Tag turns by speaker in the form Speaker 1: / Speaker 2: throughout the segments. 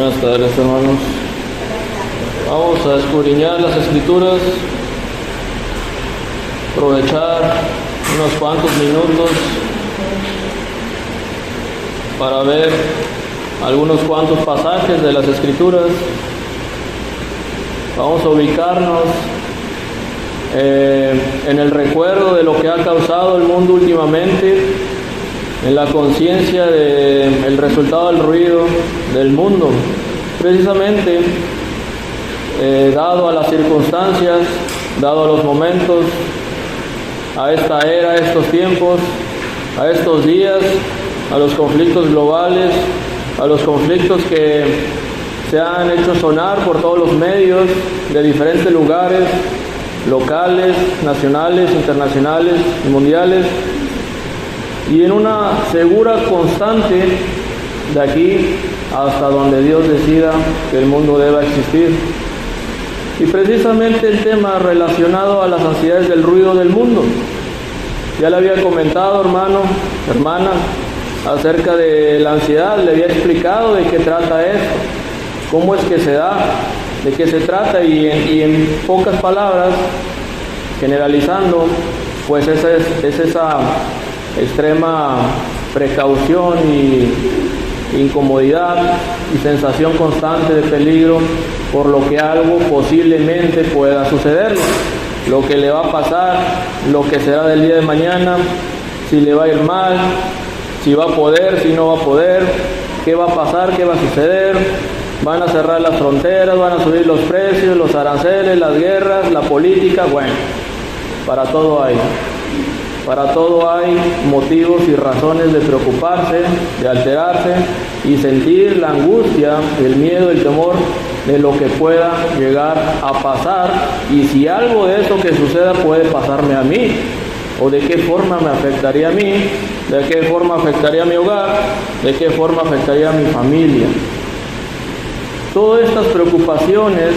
Speaker 1: Buenas tardes, hermanos. Vamos a escudriñar las Escrituras, aprovechar unos cuantos minutos para ver algunos cuantos pasajes de las Escrituras. Vamos a ubicarnos en el recuerdo de lo que ha causado el mundo últimamente, en la conciencia del resultado del ruido del mundo, precisamente dado a las circunstancias, dado a los momentos, a esta era, a estos tiempos, a estos días, a los conflictos globales, a los conflictos que se han hecho sonar por todos los medios de diferentes lugares, locales, nacionales, internacionales y mundiales, y en una segura constante de aquí hasta donde Dios decida que el mundo deba existir. Y precisamente el tema relacionado a las ansiedades del ruido del mundo. Ya le había comentado, hermano, hermana, acerca de la ansiedad, le había explicado de qué trata esto, cómo es que se da, de qué se trata, y en pocas palabras, generalizando, pues es esa extrema precaución y incomodidad y sensación constante de peligro por lo que algo posiblemente pueda suceder, lo que le va a pasar, lo que será del día de mañana, si le va a ir mal, si va a poder, si no va a poder, qué va a pasar, qué va a suceder, van a cerrar las fronteras, van a subir los precios, los aranceles, las guerras, la política. Bueno, para todo hay motivos y razones de preocuparse, de alterarse y sentir la angustia, el miedo, el temor de lo que pueda llegar a pasar, y si algo de eso que suceda puede pasarme a mí, o de qué forma me afectaría a mí, de qué forma afectaría a mi hogar, de qué forma afectaría a mi familia. Todas estas preocupaciones,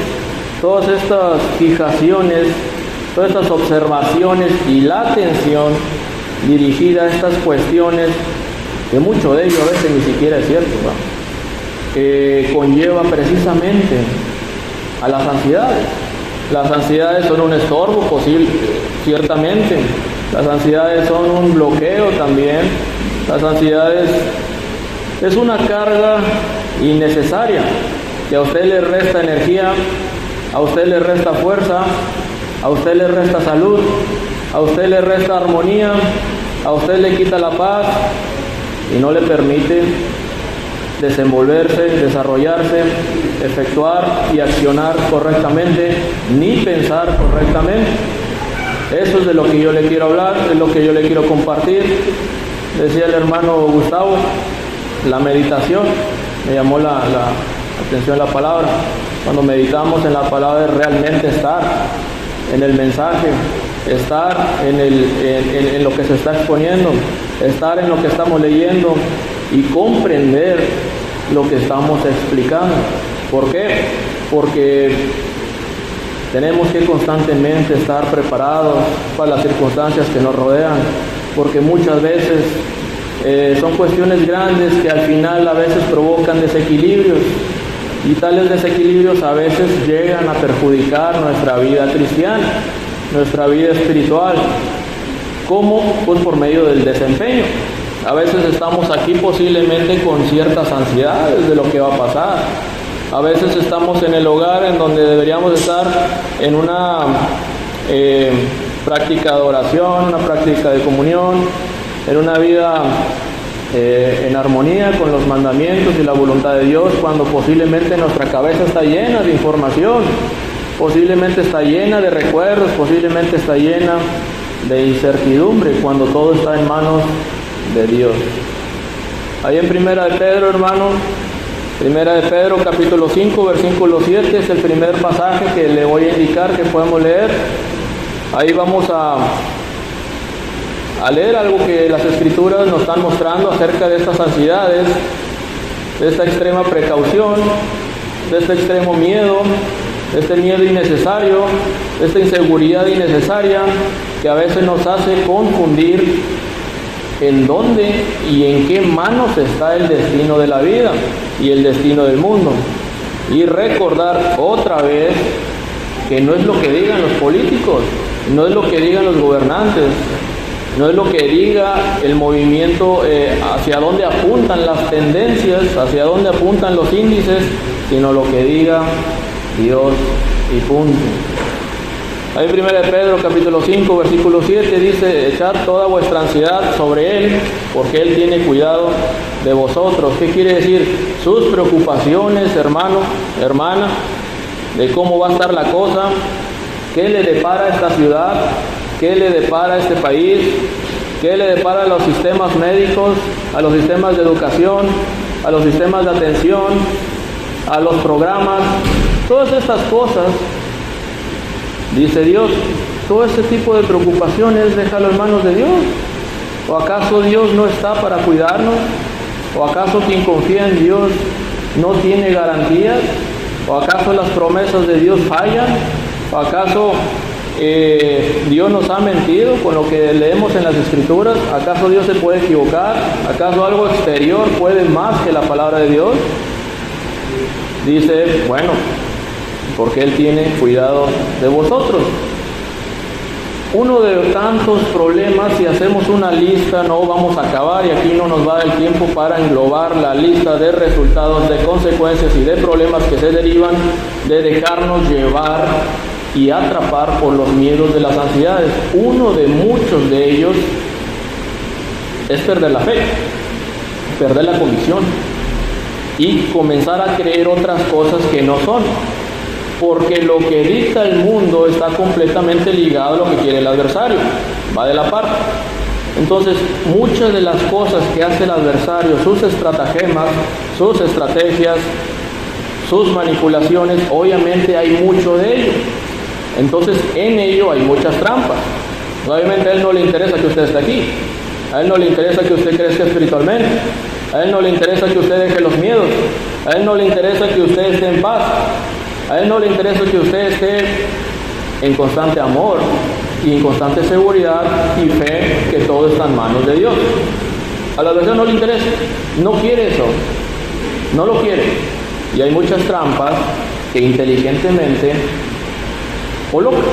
Speaker 1: todas estas fijaciones, todas estas observaciones y la atención dirigida a estas cuestiones, que mucho de ello a veces ni siquiera es cierto, ¿no? Que conlleva precisamente a las ansiedades. Las ansiedades son un estorbo posible, ciertamente. Las ansiedades son un bloqueo también. Las ansiedades es una carga innecesaria que a usted le resta energía, a usted le resta fuerza, a usted le resta salud, a usted le resta armonía, a usted le quita la paz y no le permite desenvolverse, desarrollarse, efectuar y accionar correctamente, ni pensar correctamente. Eso es de lo que yo le quiero hablar, es lo que yo le quiero compartir. Decía el hermano Gustavo, la meditación, me llamó la atención la palabra. Cuando meditamos en la palabra es realmente estar en el mensaje, estar en lo que se está exponiendo, estar en lo que estamos leyendo y comprender lo que estamos explicando. ¿Por qué? Porque tenemos que constantemente estar preparados para las circunstancias que nos rodean, porque muchas veces son cuestiones grandes que al final a veces provocan desequilibrios, y tales desequilibrios a veces llegan a perjudicar nuestra vida cristiana, nuestra vida espiritual. ¿Cómo? Pues por medio del desempeño. A veces estamos aquí posiblemente con ciertas ansiedades de lo que va a pasar. A veces estamos en el hogar en donde deberíamos estar en una práctica de oración, una práctica de comunión, en una vida en armonía con los mandamientos y la voluntad de Dios, cuando posiblemente nuestra cabeza está llena de información, posiblemente está llena de recuerdos, posiblemente está llena de incertidumbre, cuando todo está en manos de Dios. Ahí en Primera de Pedro, hermano, Primera de Pedro capítulo 5 versículo 7 es el primer pasaje que le voy a indicar que podemos leer. Ahí vamos a leer algo que las Escrituras nos están mostrando acerca de estas ansiedades, de esta extrema precaución, de este extremo miedo, de este miedo innecesario, de esta inseguridad innecesaria que a veces nos hace confundir en dónde y en qué manos está el destino de la vida y el destino del mundo. Y recordar otra vez que no es lo que digan los políticos, no es lo que digan los gobernantes, no es lo que diga el movimiento, hacia dónde apuntan las tendencias, hacia dónde apuntan los índices, sino lo que diga Dios y punto. Ahí 1 Pedro capítulo 5 versículo 7 dice: echad toda vuestra ansiedad sobre Él, porque Él tiene cuidado de vosotros. ¿Qué quiere decir? Sus preocupaciones, hermano, hermana, de cómo va a estar la cosa, qué le depara a esta ciudad, qué le depara a este país, qué le depara a los sistemas médicos, a los sistemas de educación, a los sistemas de atención, a los programas, todas estas cosas. Dice Dios, todo ese tipo de preocupaciones déjalo en manos de Dios. ¿O acaso Dios no está para cuidarnos? ¿O acaso quien confía en Dios no tiene garantías? ¿O acaso las promesas de Dios fallan? ¿O acaso Dios nos ha mentido con lo que leemos en las Escrituras? ¿Acaso Dios se puede equivocar? ¿Acaso algo exterior puede más que la palabra de Dios? Dice, bueno, porque Él tiene cuidado de vosotros. Uno de tantos problemas, si hacemos una lista, no vamos a acabar, y aquí no nos va el tiempo para englobar la lista de resultados, de consecuencias y de problemas que se derivan de dejarnos llevar y atrapar por los miedos de las ansiedades. Uno de muchos de ellos es perder la fe, perder la convicción y comenzar a creer otras cosas que no son. Porque lo que dicta el mundo está completamente ligado a lo que quiere el adversario, va de la par. Entonces, muchas de las cosas que hace el adversario, sus estratagemas, sus estrategias, sus manipulaciones, obviamente hay mucho de ello. Entonces, en ello hay muchas trampas. Obviamente a él no le interesa que usted esté aquí, a él no le interesa que usted crezca espiritualmente, a él no le interesa que usted deje los miedos, a él no le interesa que usted esté en paz. A Él no le interesa que usted esté en constante amor y en constante seguridad y fe que todo está en manos de Dios. A la verdad no le interesa, no quiere eso, no lo quiere. Y hay muchas trampas que inteligentemente colocan,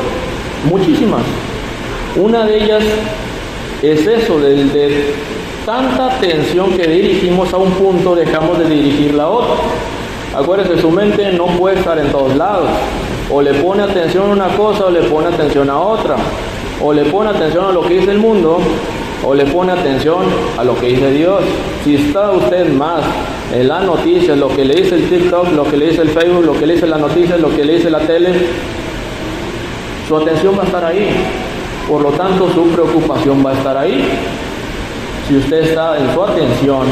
Speaker 1: muchísimas. Una de ellas es eso, de tanta atención que dirigimos a un punto, dejamos de dirigirla a otro. Acuérdese, su mente no puede estar en todos lados. O le pone atención a una cosa o le pone atención a otra. O le pone atención a lo que dice el mundo o le pone atención a lo que dice Dios. Si está usted más en las noticias, lo que le dice el TikTok, lo que le dice el Facebook, lo que le dice las noticias, lo que le dice la tele, su atención va a estar ahí. Por lo tanto, su preocupación va a estar ahí. Si usted está en su atención,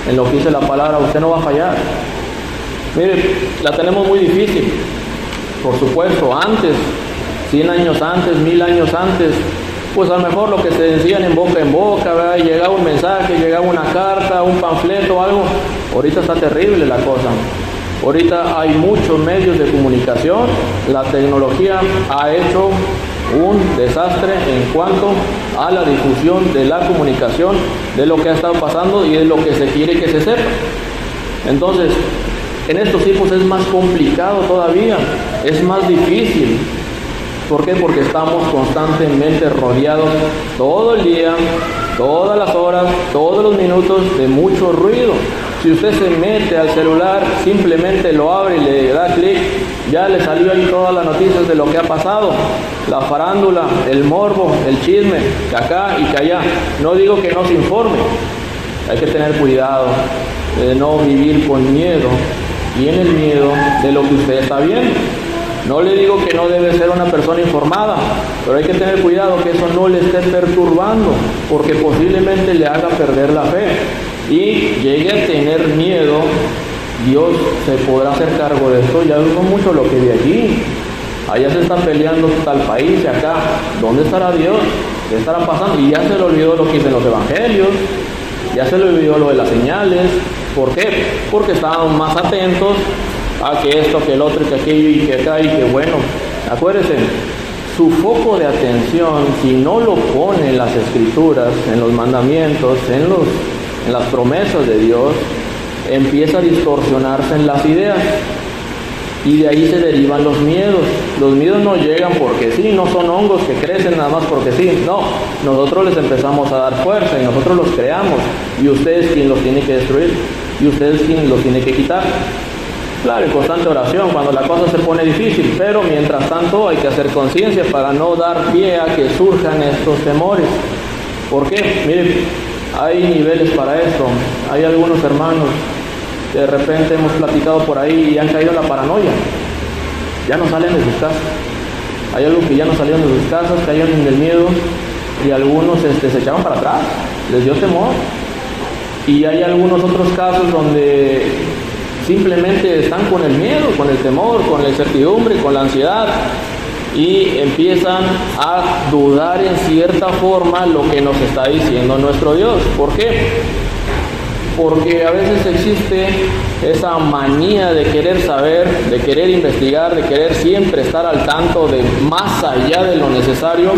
Speaker 1: en lo que dice la palabra, usted no va a fallar. Mire, la tenemos muy difícil, por supuesto, antes, 100 años antes, 1000 años antes, pues a lo mejor lo que se decían en boca, ¿verdad? Llegaba un mensaje, llegaba una carta, un panfleto, algo. Ahorita está terrible la cosa. Ahorita hay muchos medios de comunicación, la tecnología ha hecho un desastre en cuanto a la difusión de la comunicación, de lo que ha estado pasando y de lo que se quiere que se sepa. Entonces, en estos tiempos es más complicado todavía, es más difícil. ¿Por qué? Porque estamos constantemente rodeados todo el día, todas las horas, todos los minutos de mucho ruido. Si usted se mete al celular, simplemente lo abre y le da clic, ya le salió ahí todas las noticias de lo que ha pasado, la farándula, el morbo, el chisme, que acá y que allá. No digo que no se informe, hay que tener cuidado de no vivir con miedo y en el miedo de lo que usted está viendo. No le digo que no debe ser una persona informada, pero hay que tener cuidado que eso no le esté perturbando, porque posiblemente le haga perder la fe y llegue a tener miedo. Dios se podrá hacer cargo de esto. Ya vimos mucho lo que vi allí. Allá se están peleando tal país y acá. ¿Dónde estará Dios? ¿Qué estará pasando? Y ya se le olvidó lo que dicen los evangelios, ya se le olvidó lo de las señales. ¿Por qué? Porque estaban más atentos a que esto, que el otro, que aquello y que acá y que bueno. Acuérdense, su foco de atención, si no lo pone en las Escrituras, en los mandamientos, en las promesas de Dios, empieza a distorsionarse en las ideas. Y de ahí se derivan los miedos. Los miedos no llegan porque sí, no son hongos que crecen nada más porque sí. No, nosotros les empezamos a dar fuerza y nosotros los creamos. Y ustedes quien los tiene que destruir. Y ustedes quien los tiene que quitar. Claro, en constante oración, cuando la cosa se pone difícil. Pero mientras tanto hay que hacer conciencia para no dar pie a que surjan estos temores. ¿Por qué? Miren, hay niveles para esto. Hay algunos hermanos que de repente hemos platicado por ahí y han caído en la paranoia. Ya no salen de sus casas. Hay algo que ya no salieron de sus casas, cayeron en el miedo y algunos se echaron para atrás, les dio temor. Y hay algunos otros casos donde simplemente están con el miedo, con el temor, con la incertidumbre, con la ansiedad y empiezan a dudar en cierta forma lo que nos está diciendo nuestro Dios. ¿Por qué? Porque a veces existe esa manía de querer saber, de querer investigar, de querer siempre estar al tanto de más allá de lo necesario.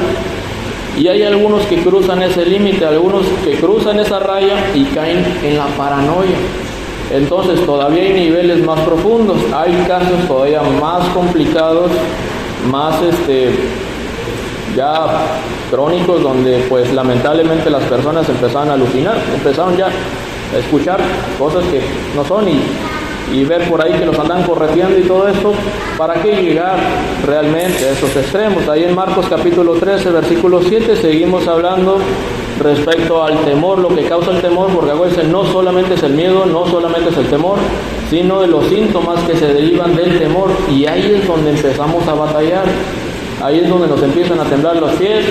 Speaker 1: Y hay algunos que cruzan ese límite, algunos que cruzan esa raya y caen en la paranoia. Entonces todavía hay niveles más profundos, hay casos todavía más complicados, más ya crónicos, donde pues lamentablemente las personas empezaron a alucinar, empezaron ya a escuchar cosas que no son y ver por ahí que los andan correteando y todo esto. ¿Para qué llegar realmente a esos extremos? Ahí en Marcos capítulo 13, versículo 7, seguimos hablando respecto al temor, lo que causa el temor, porque acuérdense, no solamente es el miedo, no solamente es el temor, sino de los síntomas que se derivan del temor, y ahí es donde empezamos a batallar. Ahí es donde nos empiezan a temblar los pies,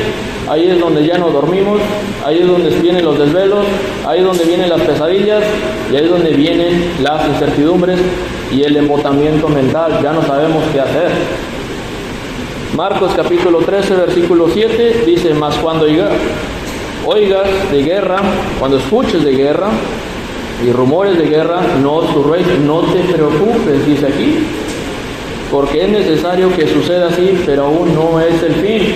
Speaker 1: ahí es donde ya no dormimos, ahí es donde vienen los desvelos, ahí es donde vienen las pesadillas, y ahí es donde vienen las incertidumbres y el embotamiento mental. Ya no sabemos qué hacer. Marcos capítulo 13, versículo 7 dice: mas cuando oigas de guerra, cuando escuches de guerra y rumores de guerra, no os turbéis, no te preocupes, dice aquí, porque es necesario que suceda así, pero aún no es el fin.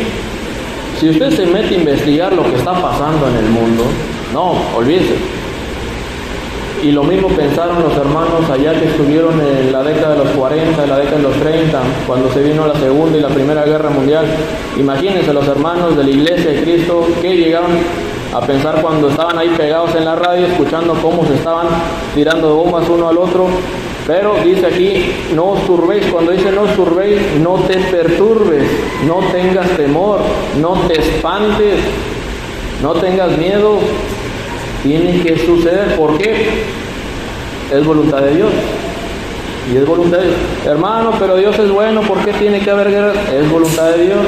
Speaker 1: Si usted se mete a investigar lo que está pasando en el mundo, no, olvídese. Y lo mismo pensaron los hermanos allá que estuvieron en la década de los 40, en la década de los 30, cuando se vino la Segunda y la Primera Guerra Mundial. Imagínense los hermanos de la Iglesia de Cristo que llegaron a pensar cuando estaban ahí pegados en la radio, escuchando cómo se estaban tirando bombas uno al otro. Pero dice aquí, no os turbéis. Cuando dice no os turbéis, no te perturbes, no tengas temor, no te espantes, no tengas miedo. Tiene que suceder. ¿Por qué? Es voluntad de Dios. Y es voluntad de Dios. Hermano, pero Dios es bueno, ¿por qué tiene que haber guerras? Es voluntad de Dios.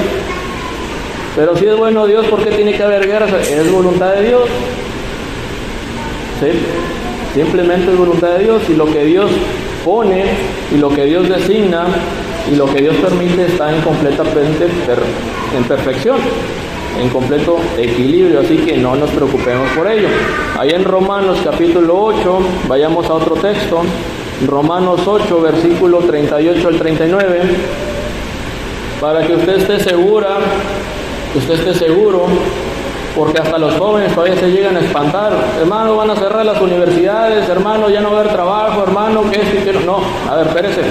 Speaker 1: Pero si es bueno Dios, ¿por qué tiene que haber guerras? Es voluntad de Dios. ¿Sí? Simplemente es voluntad de Dios, y lo que Dios pone y lo que Dios designa y lo que Dios permite está en completamente en perfección, en completo equilibrio, así que no nos preocupemos por ello. Ahí en Romanos capítulo 8, vayamos a otro texto, Romanos 8, versículo 38 al 39, para que usted esté segura, usted esté seguro, porque hasta los jóvenes todavía se llegan a espantar. Hermano, van a cerrar las universidades, hermano, ya no va a haber trabajo, hermano, que esto y que no. A ver, espérese.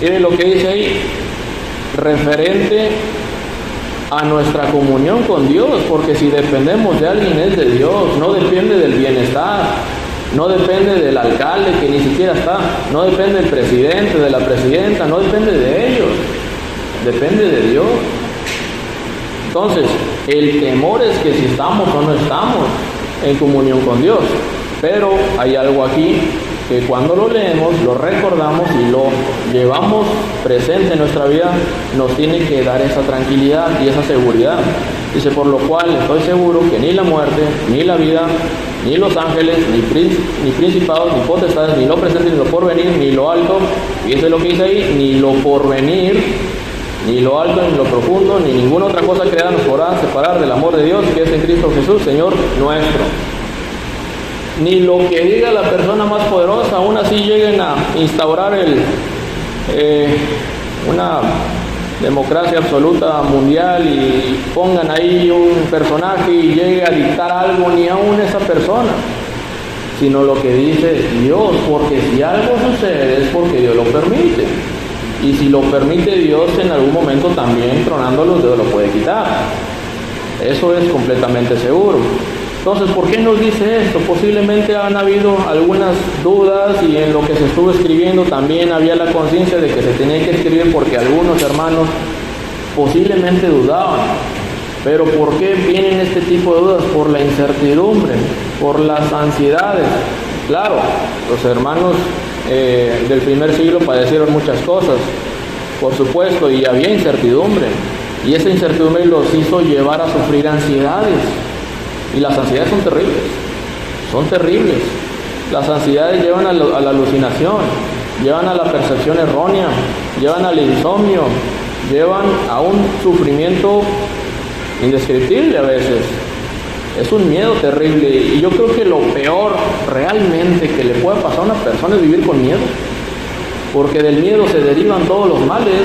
Speaker 1: Mire lo que dice ahí, referente a nuestra comunión con Dios, porque si dependemos de alguien es de Dios, no depende del bienestar, no depende del alcalde que ni siquiera está, no depende del presidente, de la presidenta, no depende de ellos, depende de Dios. Entonces, el temor es que si estamos o no estamos en comunión con Dios. Pero hay algo aquí que cuando lo leemos, lo recordamos y lo llevamos presente en nuestra vida, nos tiene que dar esa tranquilidad y esa seguridad. Dice, por lo cual estoy seguro que ni la muerte, ni la vida, ni los ángeles, ni principados, ni potestades, ni lo presente, ni lo porvenir, ni lo alto, y eso es lo que dice ahí, ni lo porvenir, ni lo alto, ni lo profundo, ni ninguna otra cosa creada nos podrá separar del amor de Dios que es en Cristo Jesús, Señor nuestro. Ni lo que diga la persona más poderosa, aún así lleguen a instaurar una democracia absoluta mundial y pongan ahí un personaje y llegue a dictar algo, ni aún esa persona, sino lo que dice Dios, porque si algo sucede es porque Dios lo permite. Y si lo permite Dios, en algún momento también tronando los dedos lo puede quitar. Eso es completamente seguro. Entonces, ¿por qué nos dice esto? Posiblemente han habido algunas dudas y en lo que se estuvo escribiendo también había la conciencia de que se tenía que escribir porque algunos hermanos posiblemente dudaban. Pero ¿por qué vienen este tipo de dudas? Por la incertidumbre, por las ansiedades. Claro, los hermanos del primer siglo padecieron muchas cosas, por supuesto, y había incertidumbre. Y esa incertidumbre los hizo llevar a sufrir ansiedades. Y las ansiedades son terribles, son terribles. Las ansiedades llevan a la alucinación, llevan a la percepción errónea, llevan al insomnio, llevan a un sufrimiento indescriptible a veces. Es un miedo terrible y yo creo que lo peor realmente que le puede pasar a una persona es vivir con miedo, porque del miedo se derivan todos los males,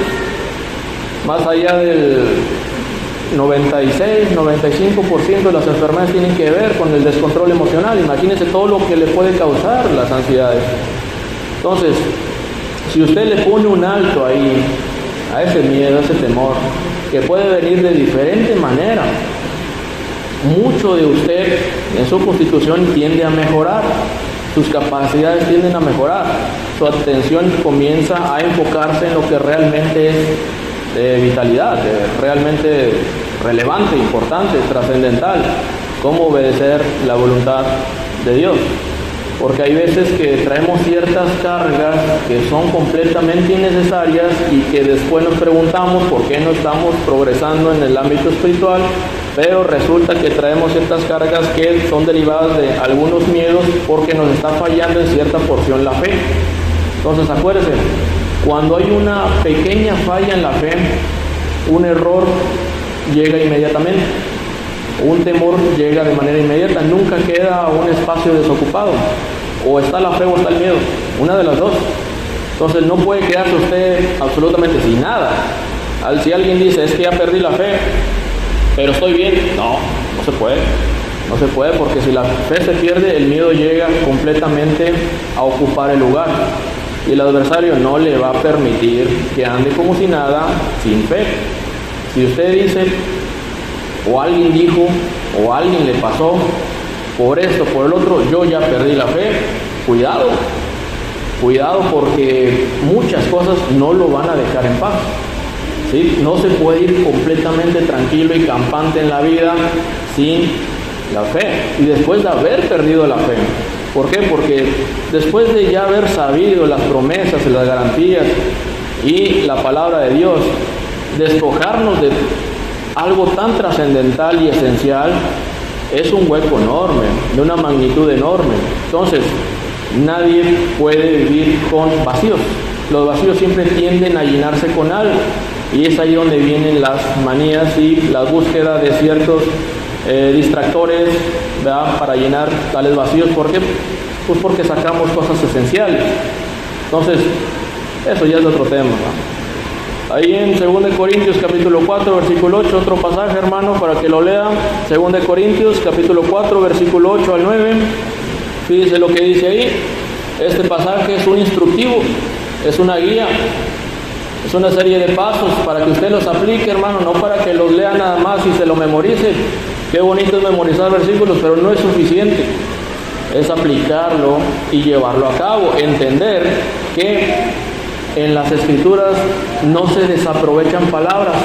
Speaker 1: más allá del 96-95% de las enfermedades tienen que ver con el descontrol emocional. Imagínense todo lo que le puede causar las ansiedades. Entonces, si usted le pone un alto ahí a ese miedo, a ese temor, que puede venir de diferente manera, mucho de usted en su constitución tiende a mejorar, sus capacidades tienden a mejorar, su atención comienza a enfocarse en lo que realmente es de vitalidad, realmente relevante, importante, trascendental, cómo obedecer la voluntad de Dios. Porque hay veces que traemos ciertas cargas que son completamente innecesarias y que después nos preguntamos por qué no estamos progresando en el ámbito espiritual, pero resulta que traemos ciertas cargas que son derivadas de algunos miedos porque nos está fallando en cierta porción la fe. Entonces acuérdense, cuando hay una pequeña falla en la fe, un error llega inmediatamente, un temor llega de manera inmediata, nunca queda un espacio desocupado, o está la fe o está el miedo, una de las dos. Entonces no puede quedarse usted absolutamente sin nada. Si alguien dice, es que ya perdí la fe, pero estoy bien, no se puede. No se puede, porque si la fe se pierde, el miedo llega completamente a ocupar el lugar. Y el adversario no le va a permitir que ande como si nada, sin fe. Si usted dice, o alguien dijo, o alguien le pasó, por esto, por el otro, yo ya perdí la fe, cuidado, porque muchas cosas no lo van a dejar en paz. ¿Sí? No se puede ir completamente tranquilo y campante en la vida sin la fe, y después de haber perdido la fe. ¿Por qué? Porque después de ya haber sabido las promesas y las garantías y la palabra de Dios, despojarnos de algo tan trascendental y esencial es un hueco enorme, de una magnitud enorme. Entonces, nadie puede vivir con vacíos. Los vacíos siempre tienden a llenarse con algo, y es ahí donde vienen las manías y la búsqueda de ciertos distractores, ¿verdad?, para llenar tales vacíos. ¿Por qué? Pues porque sacamos cosas esenciales. Entonces, eso ya es otro tema, ¿no? Ahí en 2 Corintios capítulo 4, versículo 8, otro pasaje, hermano, para que lo lean. 2 Corintios capítulo 4, versículo 8 al 9. Fíjese lo que dice ahí. Este pasaje es un instructivo, es una guía, es una serie de pasos para que usted los aplique, hermano, no para que los lea nada más y se lo memorice. Qué bonito es memorizar versículos, pero no es suficiente. Es aplicarlo y llevarlo a cabo. Entender que en las Escrituras no se desaprovechan palabras,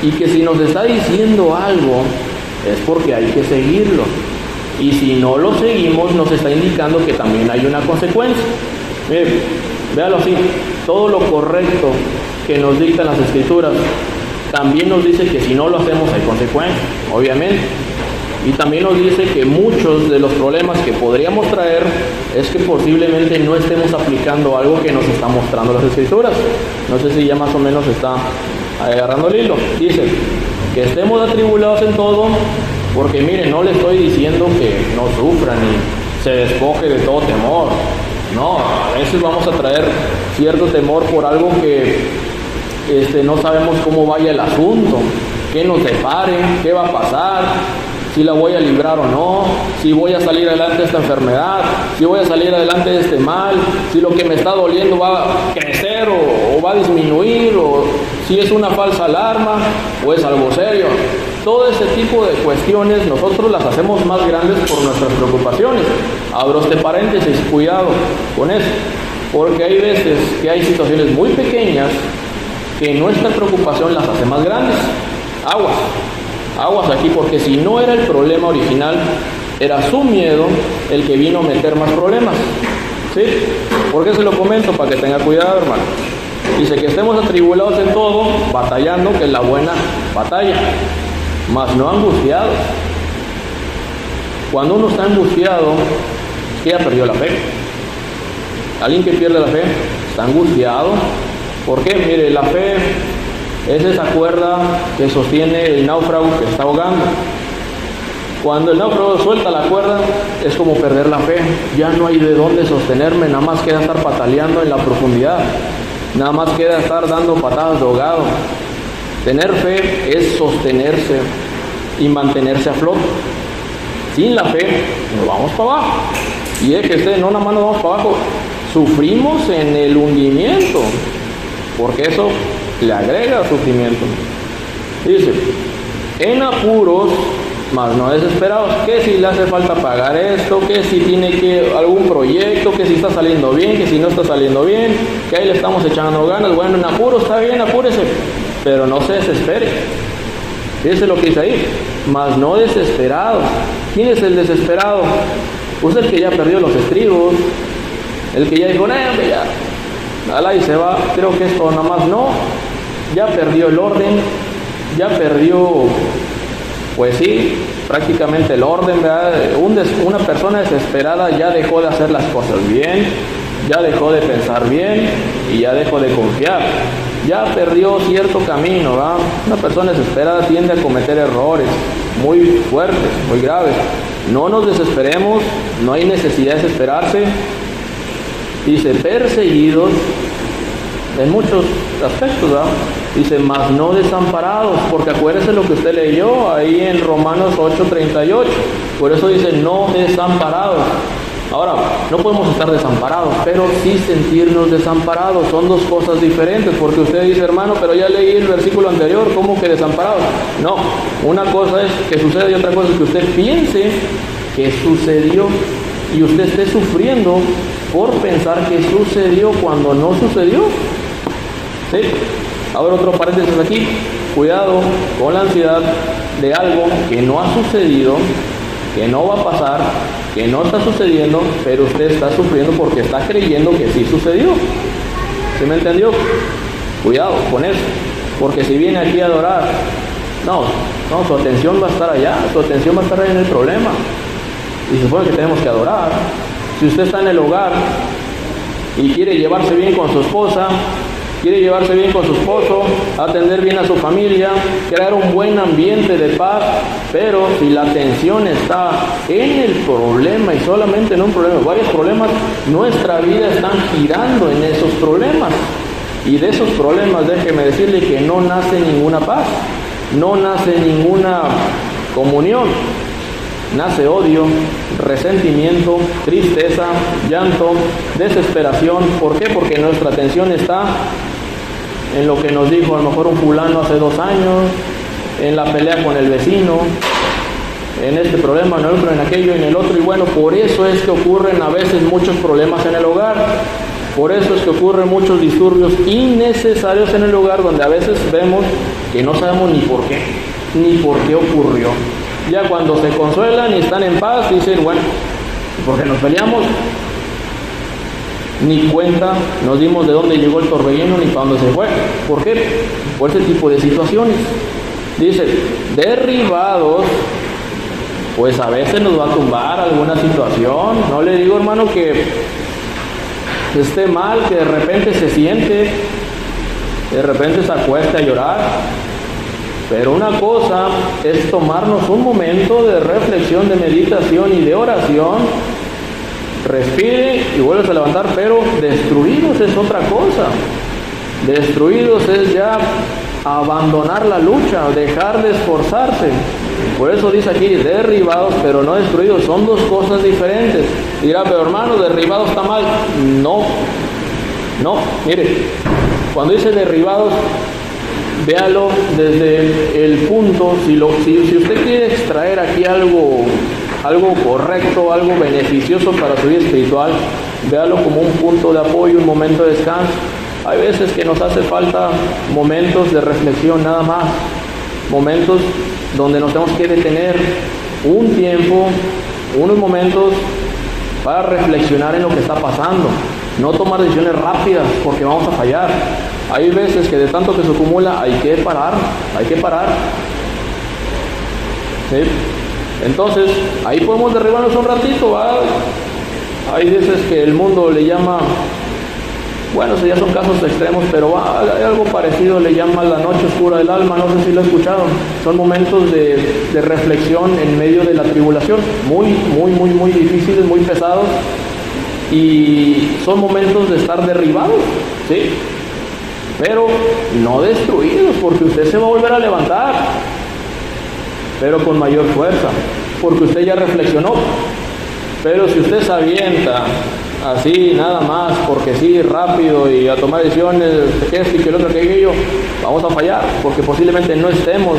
Speaker 1: y que si nos está diciendo algo es porque hay que seguirlo, y si no lo seguimos nos está indicando que también hay una consecuencia. Mire, véalo así, todo lo correcto que nos dictan las Escrituras también nos dice que si no lo hacemos hay consecuencias, obviamente. Y también nos dice que muchos de los problemas que podríamos traer es que posiblemente no estemos aplicando algo que nos está mostrando las Escrituras. No sé si ya más o menos está agarrando el hilo. Dice que estemos atribulados en todo, porque miren, no le estoy diciendo que no sufran y se despoje de todo temor. No, a veces vamos a traer cierto temor por algo que no sabemos cómo vaya el asunto, qué nos depare, qué va a pasar, si la voy a librar o no, si voy a salir adelante de esta enfermedad, si voy a salir adelante de este mal, si lo que me está doliendo va a crecer o va a disminuir, o si es una falsa alarma o es algo serio. Todo ese tipo de cuestiones nosotros las hacemos más grandes por nuestras preocupaciones. Abro este paréntesis, cuidado con eso, porque hay veces que hay situaciones muy pequeñas que nuestra preocupación las hace más grandes. Aguas aquí, porque si no era el problema original, era su miedo el que vino a meter más problemas. ¿Sí? ¿Por qué se lo comento? Para que tenga cuidado, hermano. Dice que estemos atribulados en todo, batallando, que es la buena batalla, mas no angustiados. Cuando uno está angustiado, es que ya perdió la fe. Alguien que pierde la fe está angustiado. ¿Por qué? Mire, la fe es esa cuerda que sostiene el náufrago que está ahogando. Cuando el náufrago suelta la cuerda, es como perder la fe. Ya no hay de dónde sostenerme, nada más queda estar pataleando en la profundidad. Nada más queda estar dando patadas de ahogado. Tener fe es sostenerse y mantenerse a flote. Sin la fe, nos vamos para abajo. Y es que no nada más nos vamos para abajo, sufrimos en el hundimiento, porque eso le agrega sufrimiento. Dice, en apuros, mas no desesperados, que si le hace falta pagar esto, que si tiene que algún proyecto, que si está saliendo bien, que si no está saliendo bien, que ahí le estamos echando ganas. Bueno, en apuros está bien, apúrese, pero no se desespere. Fíjese lo que dice ahí, mas no desesperados. ¿Quién es el desesperado? Pues el que ya perdió los estribos, el que ya dijo, ya, ala y se va. Creo que esto nada más no, ya perdió el orden, ya perdió, pues sí, prácticamente el orden, ¿verdad? Una persona desesperada ya dejó de hacer las cosas bien, ya dejó de pensar bien y ya dejó de confiar. Ya perdió cierto camino, ¿verdad? Una persona desesperada tiende a cometer errores muy fuertes, muy graves. No nos desesperemos, no hay necesidad de desesperarse. Dice, perseguidos en muchos aspectos, ¿verdad? Dice, mas no desamparados, porque acuérdese lo que usted leyó ahí en Romanos 8:38. Por eso dice, no desamparados. Ahora, no podemos estar desamparados, pero sí sentirnos desamparados. Son dos cosas diferentes, porque usted dice, hermano, pero ya leí el versículo anterior, ¿cómo que desamparados? No, una cosa es que sucede y otra cosa es que usted piense que sucedió y usted esté sufriendo por pensar que sucedió cuando no sucedió. ¿Sí? Ahora otro paréntesis aquí, cuidado con la ansiedad de algo que no ha sucedido, que no va a pasar, que no está sucediendo, pero usted está sufriendo porque está creyendo que sí sucedió. ¿Sí me entendió? Cuidado con eso, porque si viene aquí a adorar, no, su atención va a estar allá, su atención va a estar ahí en el problema. Y se supone que tenemos que adorar. Si usted está en el hogar y quiere llevarse bien con su esposa, quiere llevarse bien con su esposo, atender bien a su familia, crear un buen ambiente de paz, pero si la atención está en el problema y solamente en un problema, varios problemas, nuestra vida está girando en esos problemas. Y de esos problemas, déjeme decirle que no nace ninguna paz, no nace ninguna comunión. Nace odio, resentimiento, tristeza, llanto, desesperación. ¿Por qué? Porque nuestra atención está en lo que nos dijo a lo mejor un fulano hace 2 años, en la pelea con el vecino, en este problema, en el otro, en aquello, en el otro. Y bueno, por eso es que ocurren a veces muchos problemas en el hogar. Por eso es que ocurren muchos disturbios innecesarios en el hogar, donde a veces vemos que no sabemos ni por qué ocurrió. Ya cuando se consuelan y están en paz, dicen, bueno, ¿por qué nos peleamos? Ni cuenta nos dimos de dónde llegó el torbellino ni para dónde se fue. ¿Por qué? Por ese tipo de situaciones. Dice, derribados, pues a veces nos va a tumbar alguna situación. No le digo, hermano, que esté mal, que de repente se siente, de repente se acueste a llorar. Pero una cosa es tomarnos un momento de reflexión, de meditación y de oración. Respire y vuelves a levantar, pero destruidos es otra cosa. Destruidos es ya abandonar la lucha, dejar de esforzarse. Por eso dice aquí, derribados, pero no destruidos. Son dos cosas diferentes. Dirá, pero hermano, derribado está mal. No, mire, cuando dice derribados, véalo desde el punto, si usted quiere extraer aquí algo correcto, algo beneficioso para su vida espiritual, véalo como un punto de apoyo, un momento de descanso. Hay veces que nos hace falta momentos de reflexión nada más, momentos donde nos tenemos que detener un tiempo, unos momentos para reflexionar en lo que está pasando, no tomar decisiones rápidas porque vamos a fallar. Hay veces que de tanto que se acumula hay que parar. ¿Sí? Entonces, ahí podemos derribarnos un ratito, ¿va? Hay veces que el mundo le llama, bueno, ya son casos extremos, pero hay algo parecido, le llama la noche oscura del alma, no sé si lo he escuchado. Son momentos de reflexión en medio de la tribulación, muy difíciles, muy pesados, y son momentos de estar derribados, ¿sí? Pero no destruidos, porque usted se va a volver a levantar, pero con mayor fuerza, porque usted ya reflexionó. Pero si usted se avienta así nada más, porque sí, rápido y a tomar decisiones, que esto y que el otro, que aquello, vamos a fallar, porque posiblemente no estemos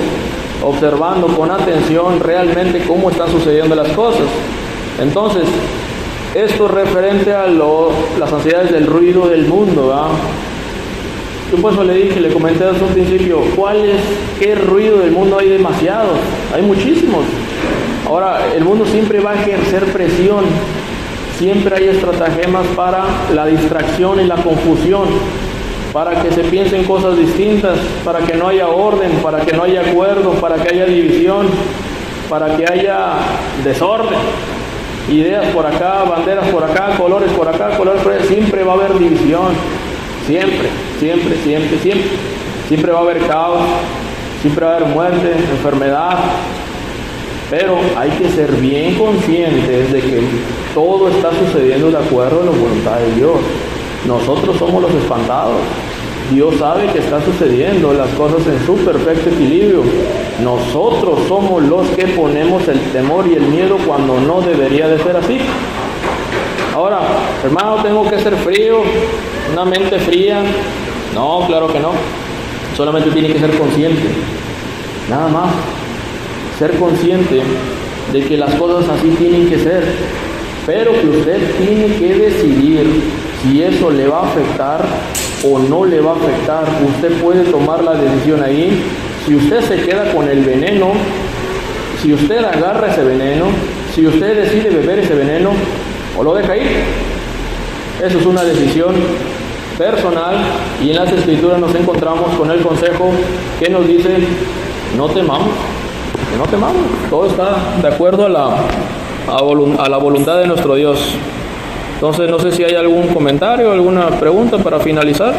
Speaker 1: observando con atención realmente cómo están sucediendo las cosas. Entonces, esto es referente a las ansiedades del ruido del mundo, ¿verdad? Yo por eso le comenté desde un principio, ¿qué ruido del mundo hay? Demasiados, hay muchísimos. Ahora, el mundo siempre va a ejercer presión, siempre hay estratagemas para la distracción y la confusión, para que se piensen cosas distintas, para que no haya orden, para que no haya acuerdo, para que haya división, para que haya desorden, ideas por acá, banderas por acá, colores por acá, colores por allá. Siempre va a haber división, siempre va a haber caos, siempre va a haber muerte, enfermedad. Pero hay que ser bien conscientes de que todo está sucediendo de acuerdo a la voluntad de Dios. Nosotros somos los espantados. Dios sabe que está sucediendo las cosas en su perfecto equilibrio. Nosotros somos los que ponemos el temor y el miedo cuando no debería de ser así. Ahora, hermano, tengo que ser frío, una mente fría. No, claro que no. Solamente tiene que ser consciente. Nada más. Ser consciente de que las cosas así tienen que ser, pero que usted tiene que decidir si eso le va a afectar o no le va a afectar. Usted puede tomar la decisión ahí. Si usted se queda con el veneno, si usted agarra ese veneno, si usted decide beber ese veneno o lo deja ir, eso es una decisión personal. Y en las Escrituras nos encontramos con el consejo que nos dice: no temamos. No temamos, todo está de acuerdo a la voluntad de nuestro Dios. Entonces, no sé si hay algún comentario, alguna pregunta para finalizar.